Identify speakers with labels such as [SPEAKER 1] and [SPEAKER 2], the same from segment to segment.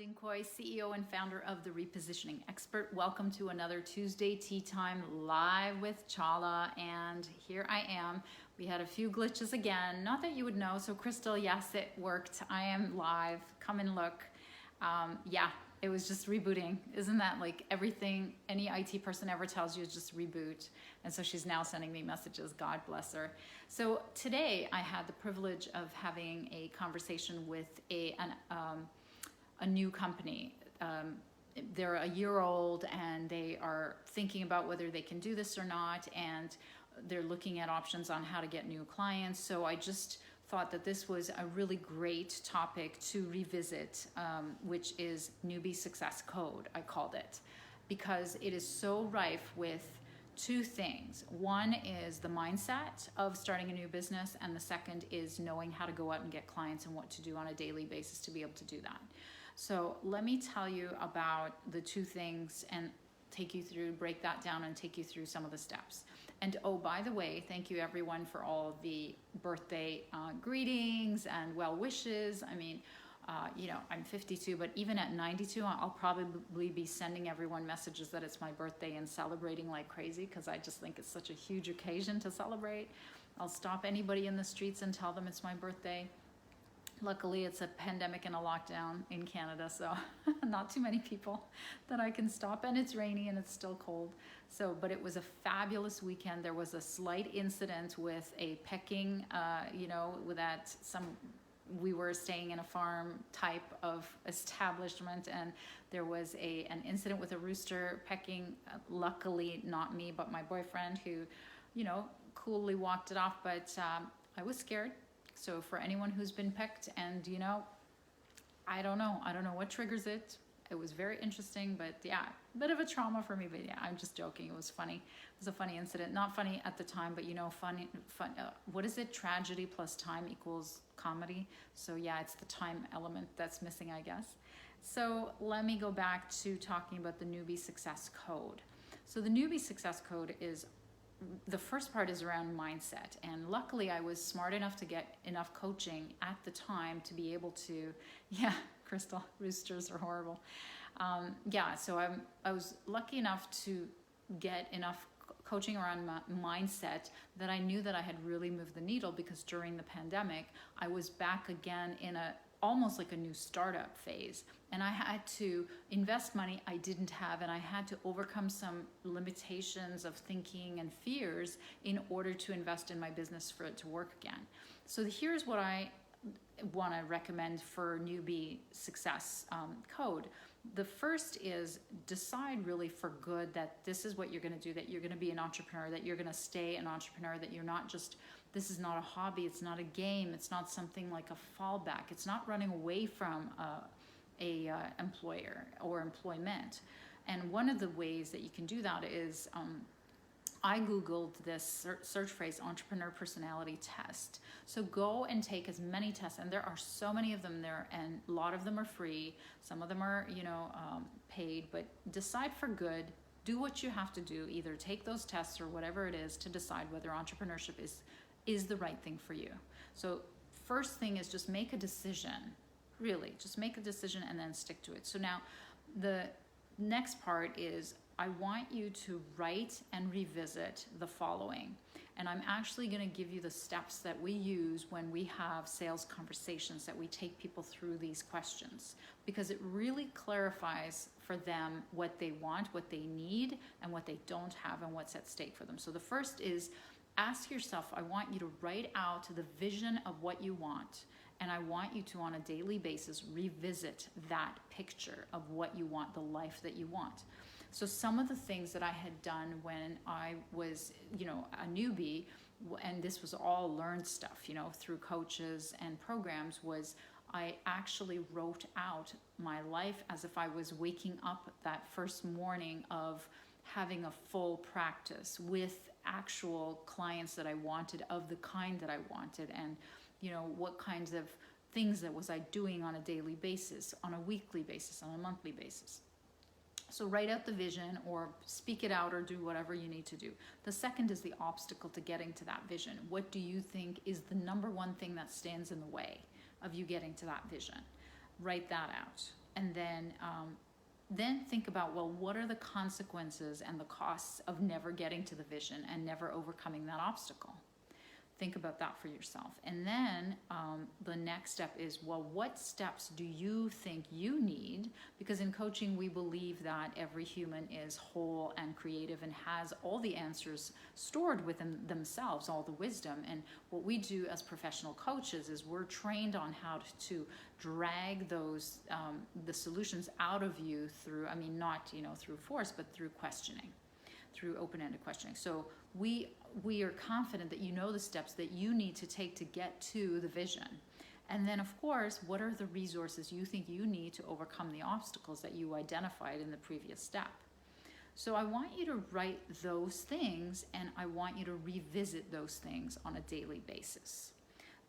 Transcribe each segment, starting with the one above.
[SPEAKER 1] Dinkoy, CEO and founder of The Repositioning Expert. Welcome to another Tuesday Tea Time live with Chala, and here I am. We had a few glitches again, not that you would know. So Crystal, yes, it worked. I am live. Come and look. Yeah, it was just rebooting. Isn't that like everything any IT person ever tells you is just reboot? And so she's now sending me messages. God bless her. So today I had the privilege of having a conversation with a new company. They're a year old and they are thinking about whether they can do this or not, and they're looking at options on how to get new clients. So I just thought that this was a really great topic to revisit, which is Newbie Success Code, I called it, because it is so rife with two things. One is the mindset of starting a new business, and the second is knowing how to go out and get clients and what to do on a daily basis to be able to do that. So let me tell you about the two things and break that down and take you through some of the steps. And oh, by the way, thank you everyone for all of the birthday greetings and well wishes. I mean, I'm 52, but even at 92, I'll probably be sending everyone messages that it's my birthday and celebrating like crazy, because I just think it's such a huge occasion to celebrate. I'll stop anybody in the streets and tell them it's my birthday. Luckily, it's a pandemic and a lockdown in Canada, so not too many people that I can stop, and it's rainy and it's still cold. But it was a fabulous weekend. There was a slight incident with a pecking, we were staying in a farm type of establishment, and there was an incident with a rooster pecking. Luckily, not me, but my boyfriend, who, coolly walked it off, but I was scared. So for anyone who's been pecked and, I don't know what triggers it. It was very interesting, but yeah, a bit of a trauma for me, but yeah, I'm just joking. It was funny. It was a funny incident. Not funny at the time, but fun. What is it? Tragedy plus time equals comedy. So yeah, it's the time element that's missing, I guess. So let me go back to talking about the Newbie Success Code. So the Newbie Success Code is, the first part is around mindset, and luckily I was smart enough to get enough coaching at the time to be able to, yeah, Crystal, roosters are horrible. So I was lucky enough to get enough coaching around my mindset that I knew that I had really moved the needle, because during the pandemic I was back again in almost like a new startup phase, and I had to invest money I didn't have, and I had to overcome some limitations of thinking and fears in order to invest in my business for it to work again. So here's what I want to recommend for Newbie Success Code. The first is decide really for good that this is what you're going to do, that you're going to be an entrepreneur, that you're going to stay an entrepreneur, that you're not just, this is not a hobby, it's not a game, it's not something like a fallback, it's not running away from a employer or employment. And one of the ways that you can do that is, I Googled this search phrase, entrepreneur personality test. So go and take as many tests, and there are so many of them there, and a lot of them are free. Some of them are, paid, but decide for good. Do what you have to do, either take those tests or whatever it is to decide whether entrepreneurship is the right thing for you. So first thing is just make a decision, really, just make a decision and then stick to it. So now the next part is, I want you to write and revisit the following. And I'm actually going to give you the steps that we use when we have sales conversations, that we take people through these questions, because it really clarifies for them what they want, what they need, and what they don't have, and what's at stake for them. So the first is, ask yourself, I want you to write out the vision of what you want. And I want you to, on a daily basis, revisit that picture of what you want, the life that you want. So some of the things that I had done when I was, a newbie, and this was all learned stuff, through coaches and programs, was I actually wrote out my life as if I was waking up that first morning of having a full practice with actual clients that I wanted, of the kind that I wanted, and what kinds of things that was I doing on a daily basis, on a weekly basis, on a monthly basis. So write out the vision, or speak it out, or do whatever you need to do. The second is the obstacle to getting to that vision. What do you think is the number one thing that stands in the way of you getting to that vision? Write that out. And then think about, well, what are the consequences and the costs of never getting to the vision and never overcoming that obstacle? Think about that for yourself. And then the next step is, well, what steps do you think you need? Because in coaching, we believe that every human is whole and creative and has all the answers stored within themselves, all the wisdom. And what we do as professional coaches is we're trained on how to drag those, the solutions out of you through, I mean, not, through force, but through questioning, through open-ended questioning. So we are confident that you know the steps that you need to take to get to the vision. And then, of course, what are the resources you think you need to overcome the obstacles that you identified in the previous step? So I want you to write those things, and I want you to revisit those things on a daily basis.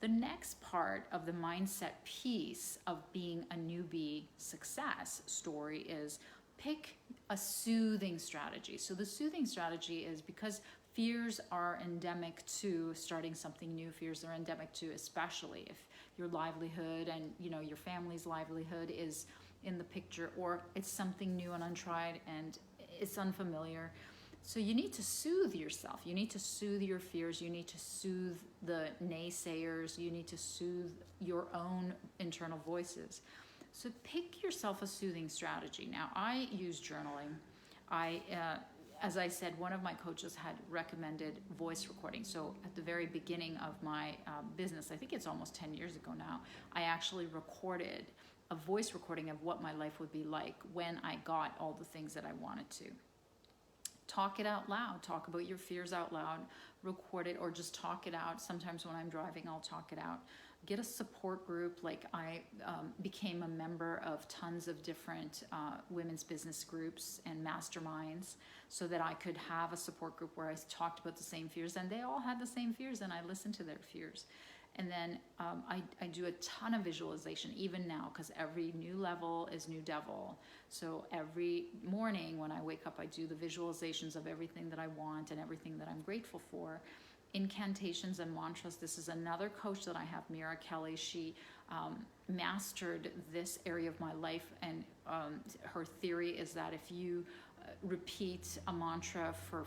[SPEAKER 1] The next part of the mindset piece of being a newbie success story is pick a soothing strategy. So the soothing strategy is because fears are endemic to starting something new. Fears are endemic to, especially if your livelihood and your family's livelihood is in the picture, or it's something new and untried and it's unfamiliar. So you need to soothe yourself. You need to soothe your fears. You need to soothe the naysayers. You need to soothe your own internal voices. So pick yourself a soothing strategy. Now, I use journaling. As I said, one of my coaches had recommended voice recording. So at the very beginning of my business, I think it's almost 10 years ago now, I actually recorded a voice recording of what my life would be like when I got all the things that I wanted to. Talk it out loud. Talk about your fears out loud. Record it, or just talk it out. Sometimes when I'm driving, I'll talk it out. Get a support group. Like I became a member of tons of different women's business groups and masterminds so that I could have a support group where I talked about the same fears, and they all had the same fears, and I listened to their fears. And then I do a ton of visualization even now, because every new level is new devil. So every morning when I wake up, I do the visualizations of everything that I want and everything that I'm grateful for. Incantations and mantras. This is another coach that I have, Mira Kelly. She mastered this area of my life, and her theory is that if you repeat a mantra for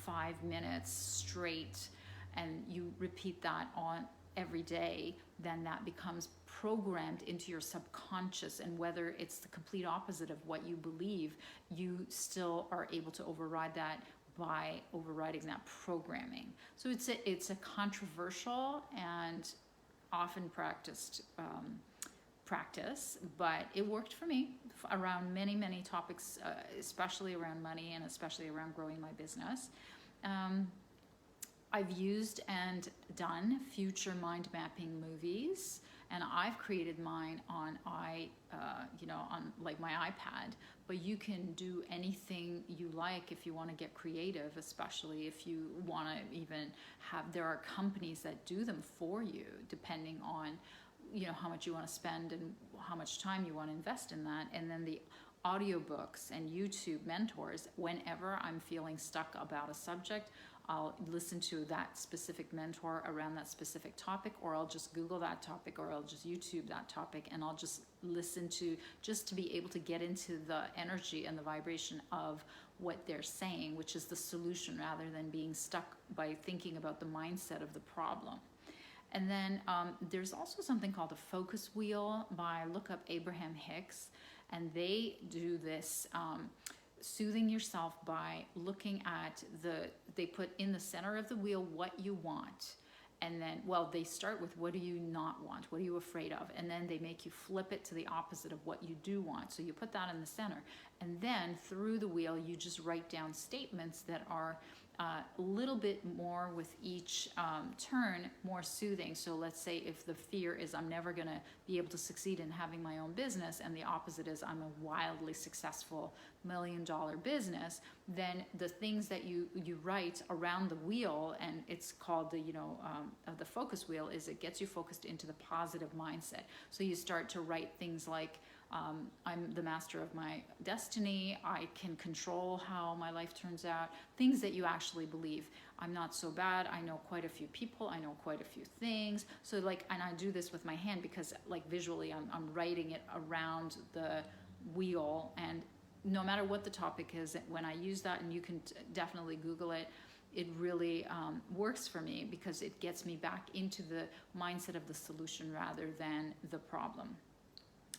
[SPEAKER 1] 5 minutes straight, and you repeat that on every day, then that becomes programmed into your subconscious, and whether it's the complete opposite of what you believe, you still are able to override that by overriding that programming. So it's a controversial and often practiced practice, but it worked for me around many topics, especially around money and especially around growing my business. I've used and done future mind mapping movies, and I've created mine on on like my iPad. But you can do anything you like if you want to get creative, especially if you want to even have. There are companies that do them for you, depending on how much you want to spend and how much time you want to invest in that. And then the audiobooks and YouTube mentors. Whenever I'm feeling stuck about a subject, I'll listen to that specific mentor around that specific topic, or I'll just Google that topic, or I'll just YouTube that topic, and I'll just listen to, just to be able to get into the energy and the vibration of what they're saying, which is the solution, rather than being stuck by thinking about the mindset of the problem. And then there's also something called the focus wheel look up Abraham Hicks, and they do this soothing yourself by looking at they put in the center of the wheel what you want. And then, they start with what do you not want? What are you afraid of? And then they make you flip it to the opposite of what you do want. So you put that in the center. And then through the wheel, you just write down statements that are a little bit more with each turn, more soothing. So let's say if the fear is I'm never going to be able to succeed in having my own business, and the opposite is I'm a wildly successful $1 million business, then the things that you write around the wheel, and it's called the focus wheel, is it gets you focused into the positive mindset. So you start to write things like I'm the master of my destiny. I can control how my life turns out. Things that you actually believe. I'm not so bad. I know quite a few people. I know quite a few things. So like, and I do this with my hand because like visually I'm writing it around the wheel, and no matter what the topic is, when I use that, and you can definitely Google it, it really works for me because it gets me back into the mindset of the solution rather than the problem.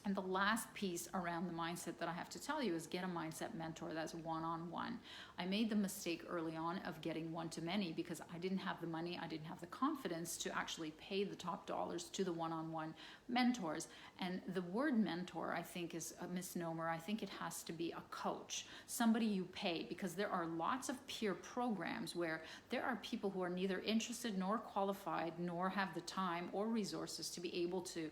[SPEAKER 1] And the last piece around the mindset that I have to tell you is get a mindset mentor that's one-on-one. I made the mistake early on of getting one-to-many because I didn't have the money, I didn't have the confidence to actually pay the top dollars to the one-on-one mentors. And the word mentor, I think, is a misnomer. I think it has to be a coach, somebody you pay, because there are lots of peer programs where there are people who are neither interested nor qualified nor have the time or resources to be able to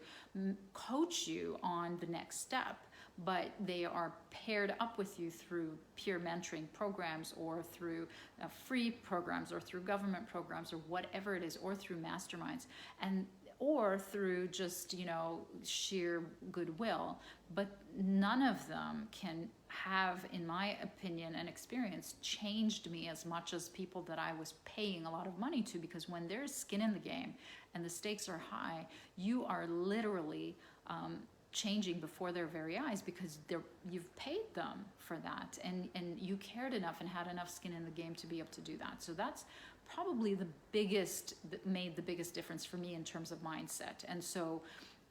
[SPEAKER 1] coach you on the next step, but they are paired up with you through peer mentoring programs or through free programs or through government programs or whatever it is, or through masterminds, and or through just, you know, sheer goodwill. But none of them can have, in my opinion and experience, changed me as much as people that I was paying a lot of money to, because when there's skin in the game and the stakes are high, you are literally changing before their very eyes, because you've paid them for that, and you cared enough and had enough skin in the game to be able to do that. So that's probably the biggest, that made the biggest difference for me in terms of mindset.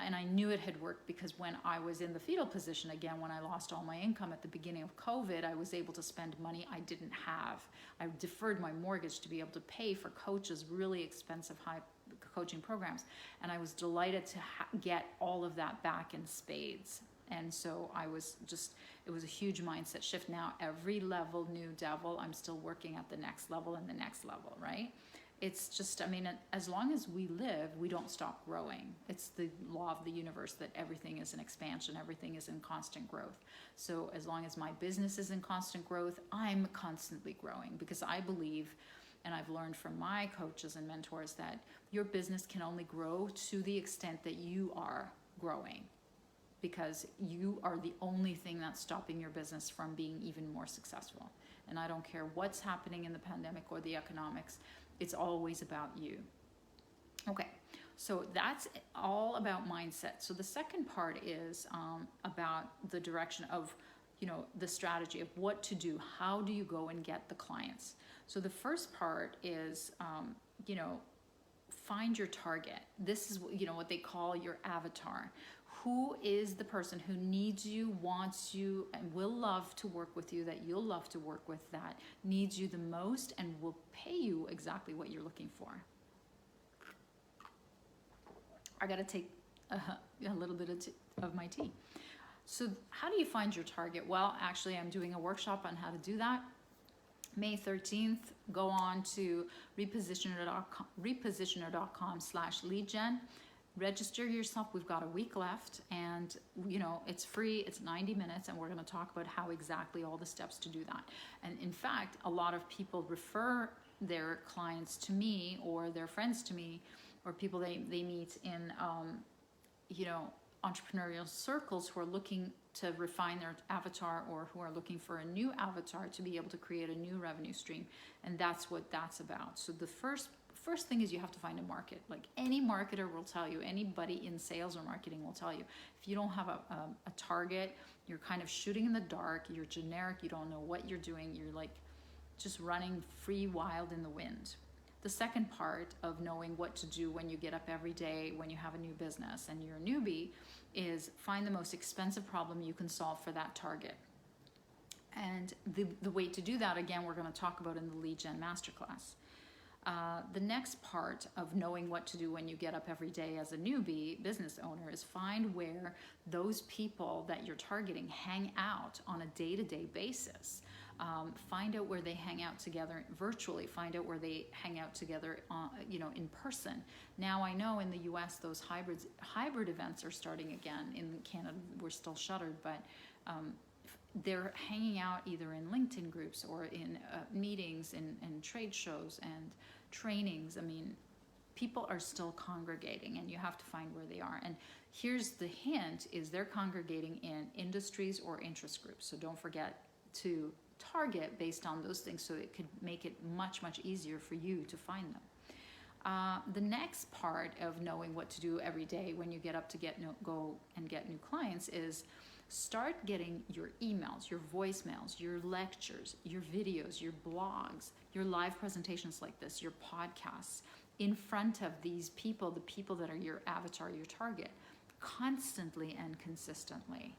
[SPEAKER 1] And I knew it had worked because when I was in the fetal position again, when I lost all my income at the beginning of COVID, I was able to spend money I didn't have. I deferred my mortgage to be able to pay for coaches, really expensive high coaching programs, and I was delighted to get all of that back in spades. And so I was just, it was a huge mindset shift. Now every level, new devil, I'm still working at the next level and the next level, right? It's just, I mean, as long as we live, we don't stop growing. It's the law of the universe that everything is an expansion, everything is in constant growth. So as long as my business is in constant growth, I'm constantly growing, because I believe, and I've learned from my coaches and mentors, that your business can only grow to the extent that you are growing, because you are the only thing that's stopping your business from being even more successful. And I don't care what's happening in the pandemic or the economics, it's always about you. Okay, so that's all about mindset. So the second part is about the direction of, you know, the strategy of what to do. How do you go and get the clients? So the first part is, you know, find your target. This is, you know, what they call your avatar. Who is the person who needs you, wants you, and will love to work with you, that you'll love to work with, that needs you the most and will pay you exactly what you're looking for? I gotta take a little bit of my tea. So how do you find your target? Well, actually, I'm doing a workshop on how to do that. May 13th, go on to repositioner.com/lead gen. Register yourself. We've got a week left, and you know, it's free. It's 90 minutes, and we're going to talk about how exactly all the steps to do that. And in fact, a lot of people refer their clients to me, or their friends to me, or people they meet in you know, entrepreneurial circles who are looking to refine their avatar, or who are looking for a new avatar to be able to create a new revenue stream. And that's what that's about. So the first thing is you have to find a market. Like any marketer will tell you, anybody in sales or marketing will tell you, if you don't have a target, you're kind of shooting in the dark, you're generic, you don't know what you're doing, you're like just running free wild in the wind. The second part of knowing what to do when you get up every day, when you have a new business and you're a newbie, is find the most expensive problem you can solve for that target. And the way to do that, again, we're going to talk about in the Lead Gen Masterclass. The next part of knowing what to do when you get up every day as a newbie business owner is find where those people that you're targeting hang out on a day-to-day basis. Find out where they hang out together virtually. Find out where they hang out together, you know, in person. Now I know in the U.S. those hybrid events are starting again. In Canada, we're still shuttered, but they're hanging out either in LinkedIn groups or in meetings and trade shows and trainings. I mean, people are still congregating, and you have to find where they are. And Here's the hint, is they're congregating in industries or interest groups. So don't forget to target based on those things, so it could make it much, much easier for you to find them. The next part of knowing what to do every day when you get up to go and get new clients is start getting your emails, your voicemails, your lectures, your videos, your blogs, your live presentations like this, your podcasts in front of these people, the people that are your avatar, your target, constantly and consistently.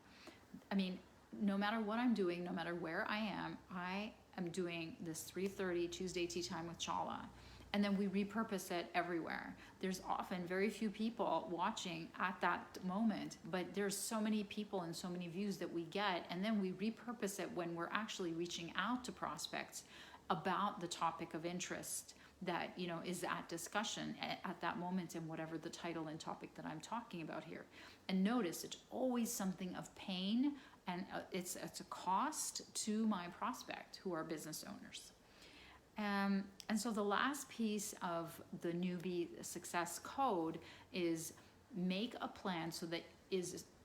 [SPEAKER 1] I mean, no matter what I'm doing, no matter where I am doing this 3:30 Tuesday tea time with Chala. And then we repurpose it everywhere. There's often very few people watching at that moment, but there's so many people and so many views that we get. And then we repurpose it when we're actually reaching out to prospects about the topic of interest that, you know, is at discussion at that moment, and whatever the title and topic that I'm talking about here. And notice it's always something of pain, and it's a cost to my prospect, who are business owners. And so the last piece of the Newbie success code is make a plan so that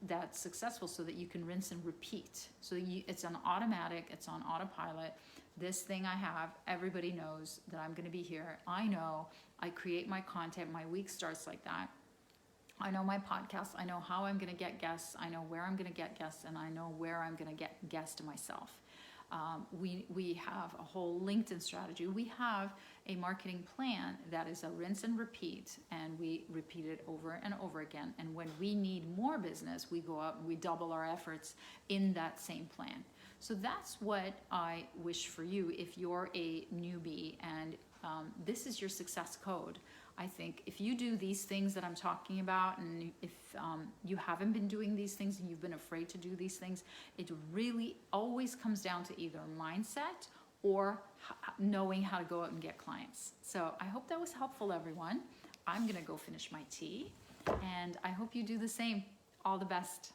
[SPEAKER 1] that's successful, so that you can rinse and repeat. So it's on automatic, it's on autopilot. This thing I have, everybody knows that I'm going to be here. I know I create my content. My week starts like that. I know my podcast. I know how I'm going to get guests. I know where I'm going to get guests, and I know where I'm going to get guests myself. We have a whole LinkedIn strategy. We have a marketing plan that is a rinse and repeat, and we repeat it over and over again. And when we need more business, we go out and we double our efforts in that same plan. So that's what I wish for you if you're a newbie, and this is your success code. I think if you do these things that I'm talking about, and if you haven't been doing these things and you've been afraid to do these things, it really always comes down to either mindset or knowing how to go out and get clients. So I hope that was helpful, everyone. I'm going to go finish my tea, and I hope you do the same. All the best.